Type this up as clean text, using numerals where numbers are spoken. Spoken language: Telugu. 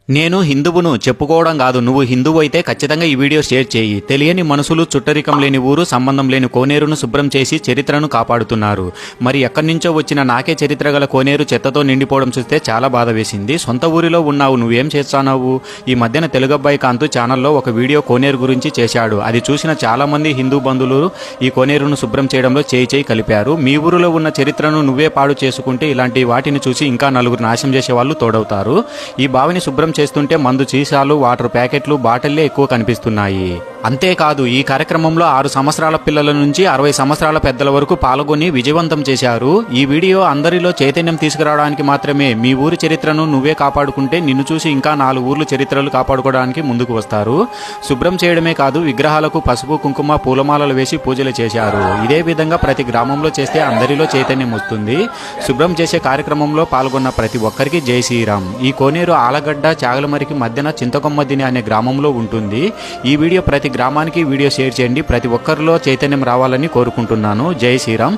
నేను హిందువును చెప్పుకోవడం కాదు, నువ్వు హిందువు అయితే ఖచ్చితంగా ఈ వీడియో షేర్ చేయి. తెలియని మనసులు, చుట్టరికం లేని ఊరు, సంబంధం లేని కోనేరును శుభ్రం చేసి చరిత్రను కాపాడుతున్నారు. మరి ఎక్కడి నుంచో వచ్చిన నాకే చరిత్ర గల కోనేరు చెత్తతో నిండిపోవడం చూస్తే చాలా బాధ వేసింది. సొంత ఊరిలో ఉన్నావు, నువ్వేం చేస్తున్నావు? ఈ మధ్యన తెలుగబ్బాయి కాంతు ఛానల్లో ఒక వీడియో కోనేరు గురించి చేశాడు. అది చూసిన చాలా మంది హిందూ బంధువులు ఈ కోనేరును శుభ్రం చేయడంలో చేయి కలిపారు. మీ ఊరిలో ఉన్న చరిత్రను నువ్వే పాడు చేసుకుంటే ఇలాంటి వాటిని చూసి ఇంకా నలుగురు నాశనం చేసే వాళ్ళు తోడవుతారు. ఈ బావిని శుభ్రం చేస్తుంటే మందు సీసాలు, వాటర్ ప్యాకెట్లు, బాటిల్లే ఎక్కువ కనిపిస్తున్నాయి. అంతేకాదు ఈ కార్యక్రమంలో 6 సంవత్సరాల పిల్లల నుంచి 60 సంవత్సరాల పెద్దల వరకు పాల్గొని విజయవంతం చేశారు. ఈ వీడియో అందరిలో చైతన్యం తీసుకురావడానికి మాత్రమే. మీ ఊరి చరిత్రను నువ్వే కాపాడుకుంటే నిన్ను చూసి ఇంకా 4 ఊర్ల చరిత్రలు కాపాడుకోవడానికి ముందుకు వస్తారు. శుభ్రం చేయడమే కాదు, విగ్రహాలకు పసుపు, కుంకుమ, పూలమాలలు వేసి పూజలు చేశారు. ఇదే విధంగా ప్రతి గ్రామంలో చేస్తే అందరిలో చైతన్యం వస్తుంది. శుభ్రం చేసే కార్యక్రమంలో పాల్గొన్న ప్రతి ఒక్కరికి జై శ్రీరామ్. ఈ కోనేరు ఆలగడ్డ చాగలమరికి మధ్యన చింతకొమ్మదిని అనే గ్రామంలో ఉంటుంది. ఈ వీడియో ప్రతి గ్రామానికి వీడియో షేర్ చేయండి. ప్రతి ఒక్కరిలో చైతన్యం రావాలని కోరుకుంటున్నాను. జై శ్రీరామ్.